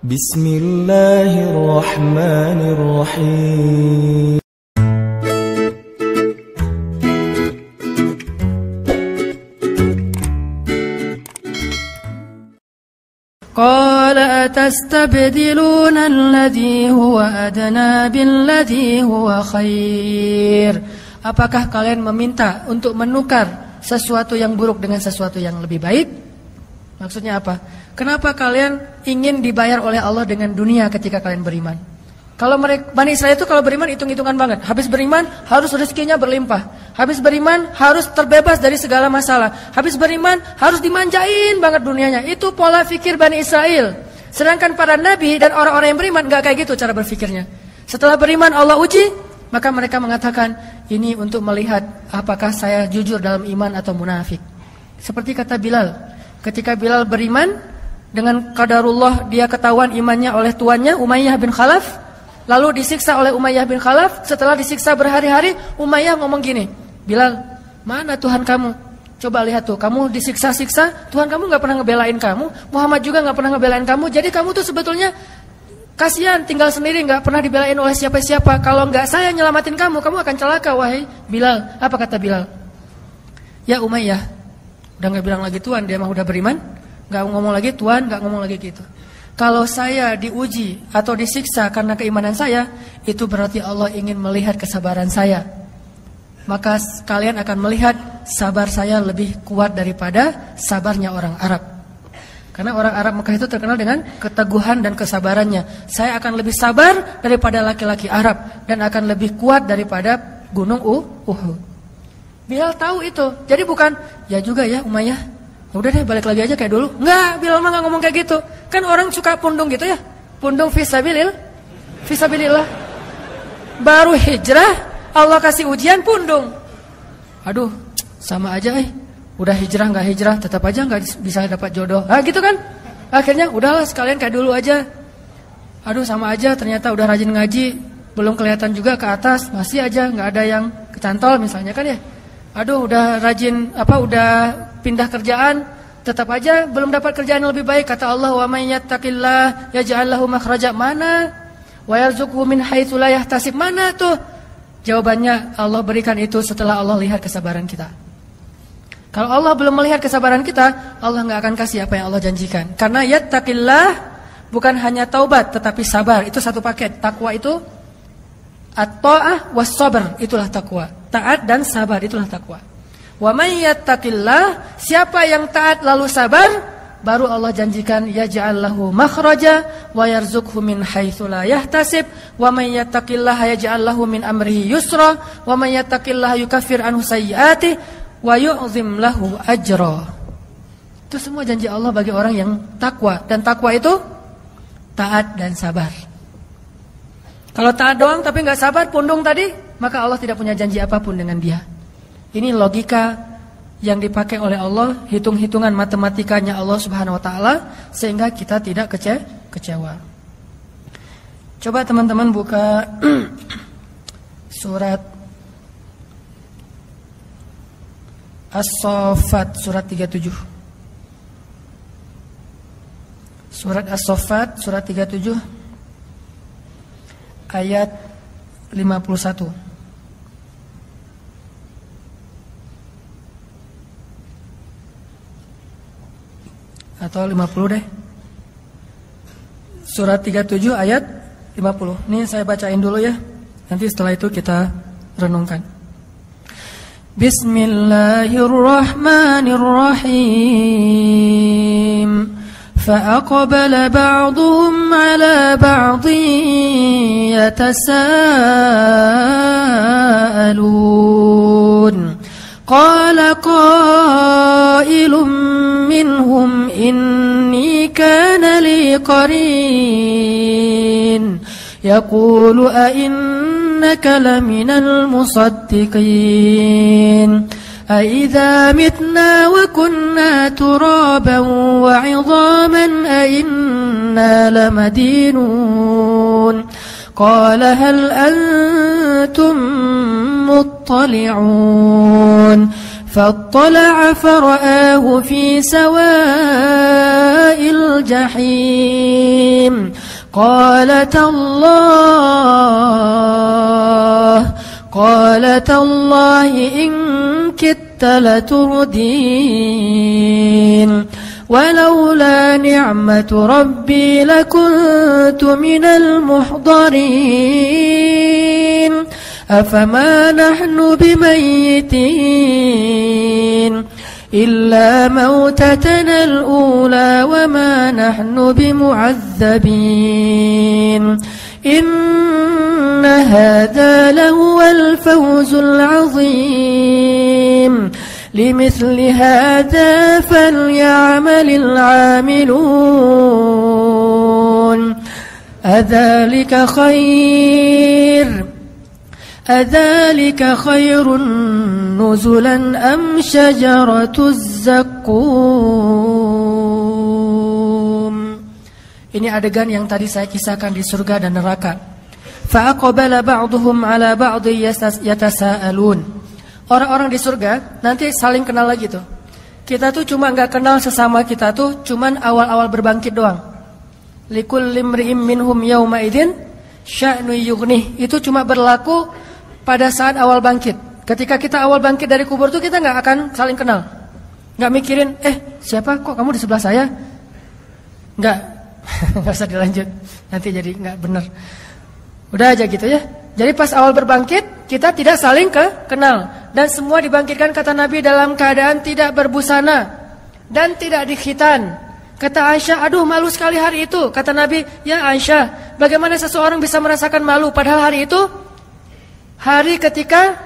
Bismillahirrahmanirrahim. Qala atastabdiluna alladhi huwa adna billadhi huwa khair. Apakah kalian meminta untuk menukar sesuatu yang buruk dengan sesuatu yang lebih baik? Maksudnya apa? Kenapa kalian ingin dibayar oleh Allah dengan dunia ketika kalian beriman? Kalau mereka Bani Israel itu kalau beriman hitung-hitungan banget. Habis beriman harus rezekinya berlimpah. Habis beriman harus terbebas dari segala masalah. Habis beriman harus dimanjain banget dunianya. Itu pola pikir Bani Israel. Sedangkan para nabi dan orang-orang yang beriman enggak kayak gitu cara berpikirnya. Setelah beriman Allah uji, maka mereka mengatakan, ini untuk melihat apakah saya jujur dalam iman atau munafik. Seperti kata Bilal. Ketika Bilal beriman, dengan qadarullah dia ketahuan imannya oleh tuannya Umayyah bin Khalaf. Lalu disiksa oleh Umayyah bin Khalaf. Setelah disiksa berhari-hari, Umayyah ngomong gini, Bilal, mana Tuhan kamu? Coba lihat tuh, kamu disiksa-siksa, Tuhan kamu gak pernah ngebelain kamu, Muhammad juga gak pernah ngebelain kamu. Jadi kamu tuh sebetulnya kasihan, tinggal sendiri, gak pernah dibelain oleh siapa-siapa. Kalau gak saya nyelamatin kamu, kamu akan celaka, wahai Bilal. Apa kata Bilal? Ya Umayyah, udah gak bilang lagi Tuhan, dia mah udah beriman, gak ngomong lagi Tuhan, gak ngomong lagi gitu. Kalau saya diuji atau disiksa karena keimanan saya, itu berarti Allah ingin melihat kesabaran saya. Maka kalian akan melihat sabar saya lebih kuat daripada sabarnya orang Arab. Karena orang Arab Mekah itu terkenal dengan keteguhan dan kesabarannya. Saya akan lebih sabar daripada laki-laki Arab dan akan lebih kuat daripada gunung Uhud. Bilal tahu itu. Jadi bukan, ya juga ya Umayyah, udah deh balik lagi aja kayak dulu. Enggak, Bilal mah gak ngomong kayak gitu. Kan orang suka pundung gitu ya. Pundung fisabilillah. Baru hijrah Allah kasih ujian pundung. Aduh, sama aja udah hijrah gak hijrah tetap aja gak bisa dapat jodoh. Gitu kan. Akhirnya udahlah sekalian kayak dulu aja. Aduh sama aja, ternyata udah rajin ngaji, belum kelihatan juga ke atas, masih aja gak ada yang kecantol misalnya kan ya. Aduh udah rajin udah pindah kerjaan, tetap aja belum dapat kerjaan yang lebih baik. Kata Allah, wa may yattaqillah yaj'al lahu makhraja. Mana? Wa yarzuqhu min haitsu la yahtasib. Mana tuh? Jawabannya Allah berikan itu setelah Allah lihat kesabaran kita. Kalau Allah belum melihat kesabaran kita, Allah enggak akan kasih apa yang Allah janjikan. Karena yattaqillah bukan hanya taubat tetapi sabar, itu satu paket. Takwa itu at-ta'ah was sabr, itulah takwa. Taat dan sabar, itulah takwa. Wa may yattaqillah, siapa yang taat lalu sabar, baru Allah janjikan yaj'al lahu makhraja wa yarzuqhu min haitsu la yahtasib wa may yattaqillah yaj'al lahu min amrihi yusra wa may yattaqillah yukaffir anhu sayyi'atihi wa yu'zim lahu ajra. Itu semua janji Allah bagi orang yang takwa, dan takwa itu taat dan sabar. Kalau taat doang tapi enggak sabar, pundung tadi, maka Allah tidak punya janji apapun dengan dia. Ini logika yang dipakai oleh Allah, hitung-hitungan matematikanya Allah Subhanahu wa taala, sehingga kita tidak kecewa. Coba teman-teman buka surat As-Saffat surat 37. Surat As-Saffat surat 37 ayat 51. Atau 50 deh. Surat 37 ayat 50. Ini saya bacain dulu ya. Nanti setelah itu kita renungkan. Bismillahirrahmanirrahim. فأقبل بعضهم على بعض يتساءلون قال قائل منهم إني كان لي قرين يقول أئنك لمن المصدقين أإذا متنا وكنا ترابا وعظاما أئنا لمدينون قال هل أنتم مطلعون فاطلع فرآه في سواء الجحيم قال تالله إن كدت لتردين ولولا نعمة ربي لكنت من المحضرين أفما نحن بميتين إلا موتتنا الأولى وما نحن بمعذبين إن هذا لهو الفوز العظيم لمثل هذا فليعمل العاملون أذلك خير نزلا أم شجرة الزقوم. Ini adegan yang tadi saya kisahkan di surga dan neraka. Fa'aqbala ba'duhum 'ala ba'dhi yatasaalun. Orang-orang di surga nanti saling kenal lagi tuh. Kita tuh cuma enggak kenal sesama kita tuh cuman awal-awal berbangkit doang. Likulli imri'in minhum yawma idzin sya'nu yughnih. Itu cuma berlaku pada saat awal bangkit. Ketika kita awal bangkit dari kubur tuh kita enggak akan saling kenal. Enggak mikirin, siapa kok kamu di sebelah saya? Enggak. Enggak usah dilanjut. Nanti jadi enggak benar. Udah aja gitu ya. Jadi pas awal berbangkit kita tidak saling kenal dan semua dibangkitkan kata Nabi dalam keadaan tidak berbusana dan tidak dikhitan. Kata Aisyah, aduh malu sekali hari itu. Kata Nabi, ya Aisyah, bagaimana seseorang bisa merasakan malu padahal hari itu hari ketika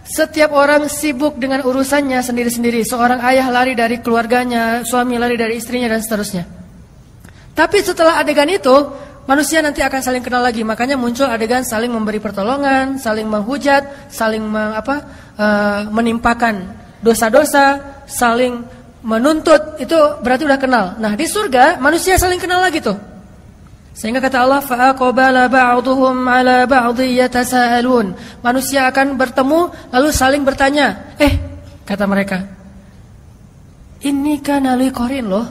setiap orang sibuk dengan urusannya sendiri-sendiri. Seorang ayah lari dari keluarganya, suami lari dari istrinya dan seterusnya. Tapi setelah adegan itu manusia nanti akan saling kenal lagi. Makanya muncul adegan saling memberi pertolongan, saling menghujat, saling menimpakan dosa-dosa, saling menuntut. Itu berarti udah kenal. Nah di surga manusia saling kenal lagi tuh. Sehingga kata Allah, fa'aqbala ba'duhum 'ala ba'dhi yatasaalun. Manusia akan bertemu lalu saling bertanya. Kata mereka, ini kana li qarin loh.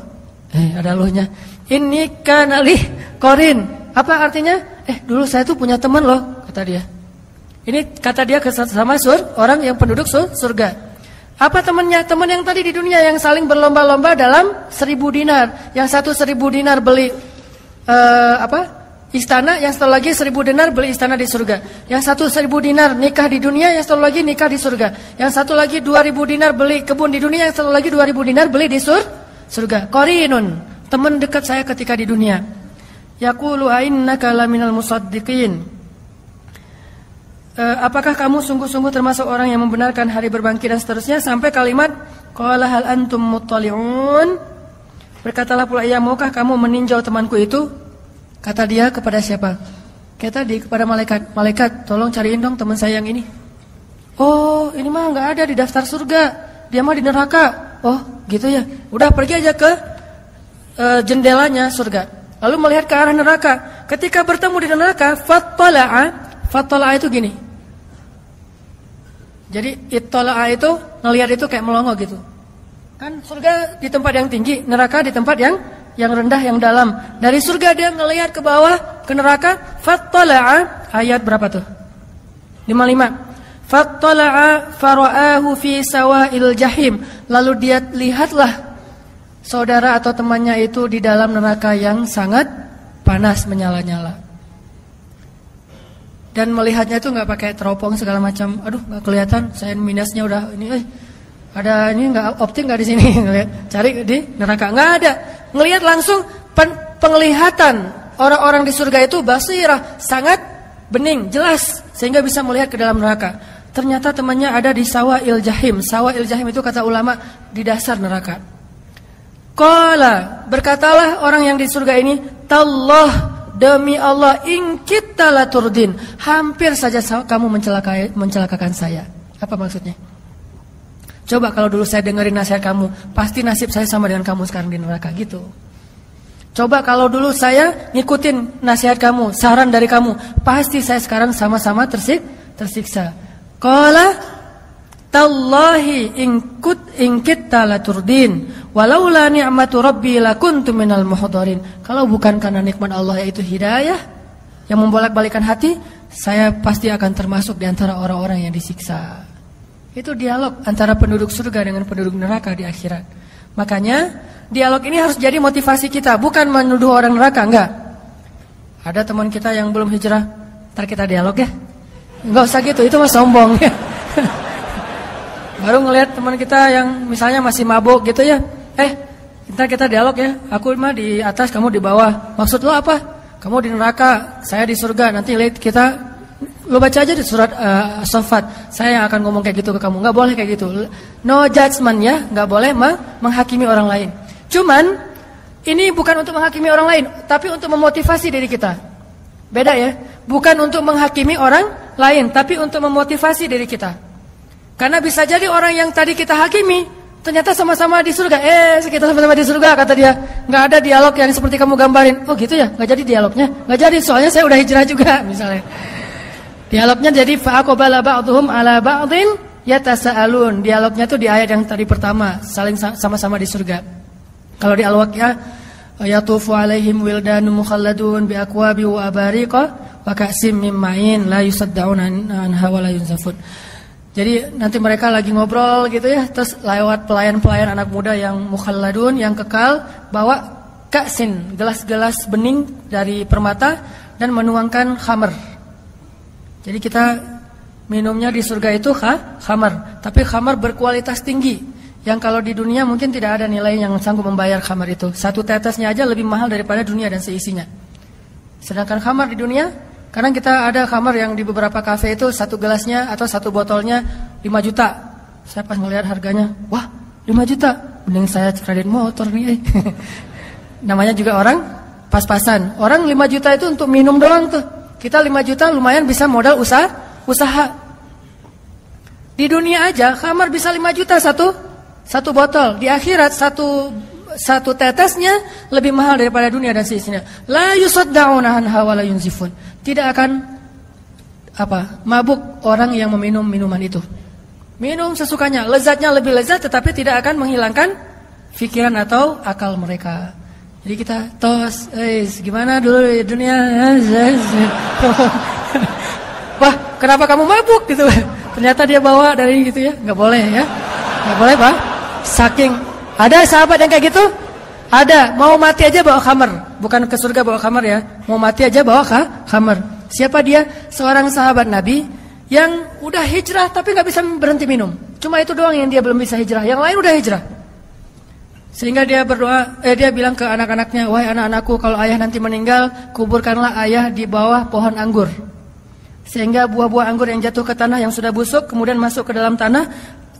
Ada lohnya. Ini kana li qarin. Apa artinya? Dulu saya tuh punya teman loh, kata dia. Ini kata dia sama orang yang penduduk surga. Apa temannya? Teman yang tadi di dunia yang saling berlomba-lomba dalam 1.000 dinar. Yang satu 1.000 dinar beli istana, yang satu lagi 1.000 dinar beli istana di surga. Yang satu 1.000 dinar nikah di dunia, yang satu lagi nikah di surga. Yang satu lagi 2.000 dinar beli kebun di dunia, yang satu lagi 2.000 dinar beli di surga. Qarinun, teman dekat saya ketika di dunia. Yaqulu ainnaka laminal musaddiqin. Apakah kamu sungguh-sungguh termasuk orang yang membenarkan hari berbangkit dan seterusnya sampai kalimat qala hal antum muttali'un. Berkatalah pula ia, maukah kamu meninjau temanku itu? Kata dia kepada siapa? Kayak tadi kepada malaikat. Malaikat, tolong cariin dong teman saya yang ini. Oh, ini mah enggak ada di daftar surga. Dia mah di neraka. Oh, gitu ya. Udah pergi aja ke jendelanya surga. Lalu melihat ke arah neraka. Ketika bertemu di neraka, fattala'a itu gini. Jadi ittala'a itu ngelihat itu kayak melongo gitu. Kan surga di tempat yang tinggi, neraka di tempat yang rendah, yang dalam. Dari surga dia ngelihat ke bawah, ke neraka. Fattala'a, ayat berapa tuh? 55. Fattala'a fara'ahu fi sawa'il jahim. Lalu dia lihatlah saudara atau temannya itu di dalam neraka yang sangat panas menyala-nyala. Dan melihatnya itu nggak pakai teropong segala macam. Aduh, nggak kelihatan. Saya minusnya udah ini. Ada ini nggak optik nggak di sini? Cari di neraka nggak ada. Ngelihat langsung penglihatan orang-orang di surga itu basirah, sangat bening, jelas sehingga bisa melihat ke dalam neraka. Ternyata temannya ada di sawa'il jahim. Sawa'il jahim itu kata ulama di dasar neraka. Qala, berkatalah orang yang di surga ini, tallah, demi Allah, in kita laturdin, hampir saja kamu mencelakakan saya. Apa maksudnya? Coba kalau dulu saya dengerin nasihat kamu, pasti nasib saya sama dengan kamu sekarang di neraka gitu. Coba kalau dulu saya ngikutin nasihat kamu, saran dari kamu, pasti saya sekarang sama-sama tersiksa. Qala tallahi in kita laturdin Walaula ni'matu rabbi lakuntu minal muhdharin. Kalau bukan karena nikmat Allah yaitu hidayah yang membolak-balikan hati, saya pasti akan termasuk di antara orang-orang yang disiksa. Itu dialog antara penduduk surga dengan penduduk neraka di akhirat. Makanya dialog ini harus jadi motivasi kita, bukan menuduh orang neraka, enggak. Ada teman kita yang belum hijrah, ntar kita dialog ya. Enggak usah gitu, itu mah sombong ya. Baru ngelihat teman kita yang misalnya masih mabuk gitu ya. Ntar kita dialog ya. Aku mah di atas, kamu di bawah. Maksud lo apa? Kamu di neraka, saya di surga. Nanti lihat kita, lo baca aja di surat As-Saffat. Saya yang akan ngomong kayak gitu ke kamu. Enggak boleh kayak gitu. No judgment ya, enggak boleh menghakimi orang lain. Cuman ini bukan untuk menghakimi orang lain, tapi untuk memotivasi diri kita. Beda ya. Bukan untuk menghakimi orang lain, tapi untuk memotivasi diri kita. Karena bisa jadi orang yang tadi kita hakimi ternyata sama-sama di surga. Kita sama-sama di surga kata dia. Nggak ada dialog yang seperti kamu gambarin. Oh gitu ya, nggak jadi dialognya. Nggak jadi, soalnya saya udah hijrah juga misalnya. Dialognya jadi fa'aqbala ba'dhum ala ba'dhin yatasaalun. Dialognya tuh di ayat yang tadi pertama, saling sama-sama di surga. Kalau di Al-Waqiah, yatufu alaihim wildanun mukhalladun bi akwabi wa abariqa wa ka'sim min ma'in la yusaddauna anha wa la yunzafun. Jadi nanti mereka lagi ngobrol gitu ya, terus lewat pelayan-pelayan anak muda yang mukhalladun, yang kekal, bawa ka'sin, gelas-gelas bening dari permata dan menuangkan khamar. Jadi kita minumnya di surga itu khamar, tapi khamar berkualitas tinggi. Yang kalau di dunia mungkin tidak ada nilai yang sanggup membayar khamar itu. Satu tetesnya aja lebih mahal daripada dunia dan seisinya. Sedangkan khamar di dunia, kadang kita ada khamar yang di beberapa kafe itu satu gelasnya atau satu botolnya 5 juta. Saya pas ngelihat harganya, wah 5 juta, mending saya kredit motor nih. Namanya juga orang pas-pasan. Orang 5 juta itu untuk minum doang tuh. Kita 5 juta lumayan bisa modal usaha. Di dunia aja khamar bisa 5 juta satu botol. Di akhirat satu tetesnya lebih mahal daripada dunia dan seisinya. La yusaddauna anha wa la yunzifun. Tidak akan mabuk orang yang meminum minuman itu. Minum sesukanya, lezatnya lebih lezat, tetapi tidak akan menghilangkan pikiran atau akal mereka. Jadi kita tos, gimana dulu di dunia? Wah, kenapa kamu mabuk gitu? Ternyata dia bawa dari gitu ya, nggak boleh ya, nggak boleh Pak. Saking ada sahabat yang kayak gitu, ada mau mati aja bawa khamar, bukan ke surga bawa khamar ya, mau mati aja bawa khamar. Siapa dia? Seorang sahabat Nabi yang udah hijrah tapi nggak bisa berhenti minum. Cuma itu doang yang dia belum bisa hijrah, yang lain udah hijrah. Sehingga dia berdoa, dia bilang ke anak-anaknya, wahai anak-anakku, kalau ayah nanti meninggal, kuburkanlah ayah di bawah pohon anggur. Sehingga buah-buah anggur yang jatuh ke tanah yang sudah busuk kemudian masuk ke dalam tanah,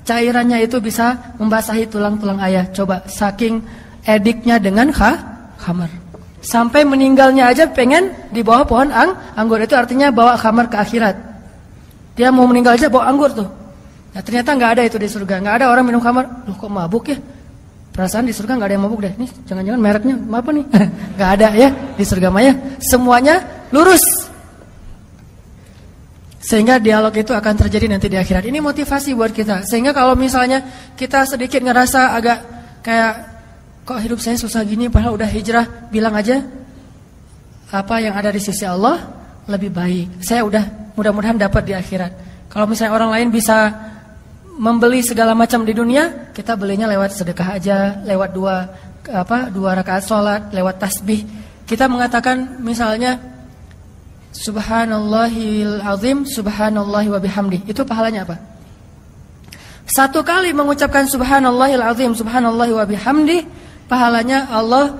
cairannya itu bisa membasahi tulang-tulang ayah. Coba, saking ediknya dengan khamar. Sampai meninggalnya aja pengen di bawah pohon anggur. Itu artinya bawa khamar ke akhirat. Dia mau meninggal aja bawa anggur tuh. Nah, ternyata nggak ada itu di surga. Nggak ada orang minum khamar. Loh kok mabuk ya? Perasaan di surga nggak ada yang mabuk deh. Nih jangan-jangan mereknya apa nih? Nggak ada ya di surga maya. Semuanya lurus. Sehingga dialog itu akan terjadi nanti di akhirat. Ini motivasi buat kita. Sehingga kalau misalnya kita sedikit ngerasa agak kayak kok hidup saya susah gini padahal udah hijrah, bilang aja apa yang ada di sisi Allah lebih baik. Saya udah mudah-mudahan dapat di akhirat. Kalau misalnya orang lain bisa membeli segala macam di dunia, kita belinya lewat sedekah aja, lewat dua rakaat sholat, lewat tasbih. Kita mengatakan misalnya Subhanallahil azim, subhanallahi wa bihamdi. Itu pahalanya apa? Satu kali mengucapkan subhanallahil azim, subhanallahi wa bihamdi, pahalanya Allah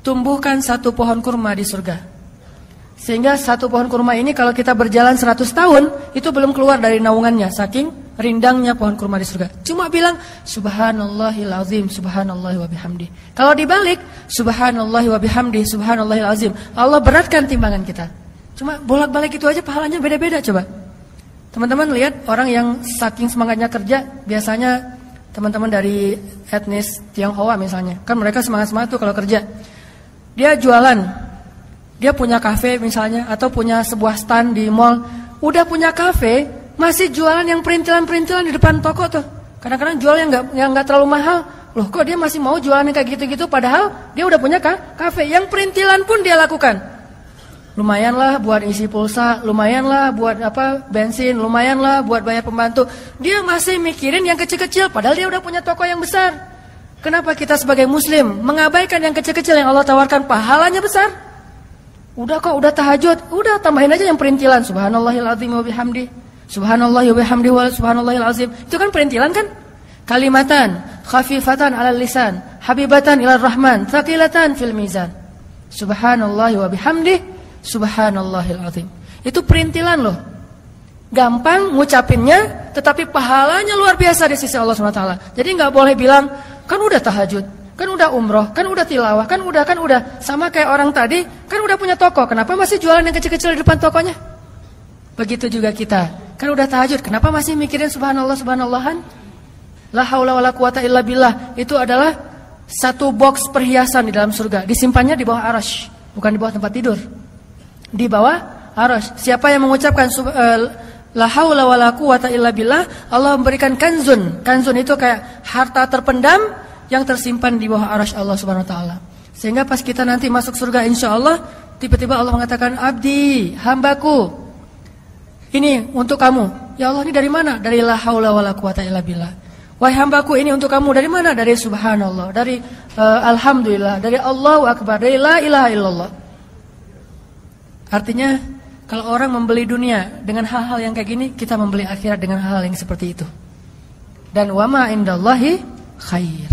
tumbuhkan satu pohon kurma di surga. Sehingga satu pohon kurma ini kalau kita berjalan 100 tahun, itu belum keluar dari naungannya, saking rindangnya pohon kurma di surga. Cuma bilang subhanallahil azim, subhanallahi wa bihamdi. Kalau dibalik subhanallahi wa bihamdi, subhanallahil azim, Allah beratkan timbangan kita. Cuma bolak-balik itu aja pahalanya beda-beda. Coba teman-teman lihat orang yang saking semangatnya kerja. Biasanya teman-teman dari etnis Tionghoa misalnya, kan mereka semangat-semangat tuh kalau kerja. Dia jualan, dia punya kafe misalnya, atau punya sebuah stand di mall. Udah punya kafe, masih jualan yang perintilan-perintilan di depan toko tuh. Kadang-kadang jual yang nggak terlalu mahal, Loh kok dia masih mau jualan kayak gitu-gitu padahal dia udah punya kafe. Yang perintilan pun dia lakukan. Lumayanlah buat isi pulsa, lumayanlah buat bensin, lumayanlah buat bayar pembantu. Dia masih mikirin yang kecil-kecil padahal dia udah punya toko yang besar. Kenapa kita sebagai muslim mengabaikan yang kecil-kecil yang Allah tawarkan pahalanya besar? Udah kok, udah tahajud, udah tambahin aja yang perintilan. Subhanallahil azim wa bihamdi. Subhanallahi wa bihamdi wa subhanallahil azim. Itu kan perintilan kan? Kalimatan khafifatan 'alal lisan, habibatan ilar rahman, thaqilatan fil mizan. Subhanallahi wa bihamdi, subhanallahil azim. Itu perintilan loh. Gampang ngucapinnya, tetapi pahalanya luar biasa di sisi Allah SWT. Jadi nggak boleh bilang, kan udah tahajud, kan udah umroh, kan udah tilawah, kan udah. Sama kayak orang tadi, kan udah punya toko. Kenapa masih jualan yang kecil-kecil di depan tokonya? Begitu juga kita. Kan udah tahajud, kenapa masih mikirin subhanallah, subhanallahan? La haula wala quwata illa billah. Itu adalah satu box perhiasan di dalam surga. Disimpannya di bawah arasy, bukan di bawah tempat tidur. Di bawah arasy. Siapa yang mengucapkan la haula wala quwata illa billah, Allah memberikan kanzun. Kanzun itu kayak harta terpendam yang tersimpan di bawah arasy Allah Subhanahu wa taala. Sehingga pas kita nanti masuk surga insyaallah, tiba-tiba Allah mengatakan, "Abdi, hambaku, ini untuk kamu." Ya Allah, ini dari mana? Dari la haula wala quwata illa billah. Wahai hambaku, ini untuk kamu dari mana? Dari subhanallah, dari alhamdulillah, dari Allahu akbar, dari la ilaha illallah. Artinya kalau orang membeli dunia dengan hal-hal yang kayak gini, kita membeli akhirat dengan hal-hal yang seperti itu. Dan wa ma indallahi khair.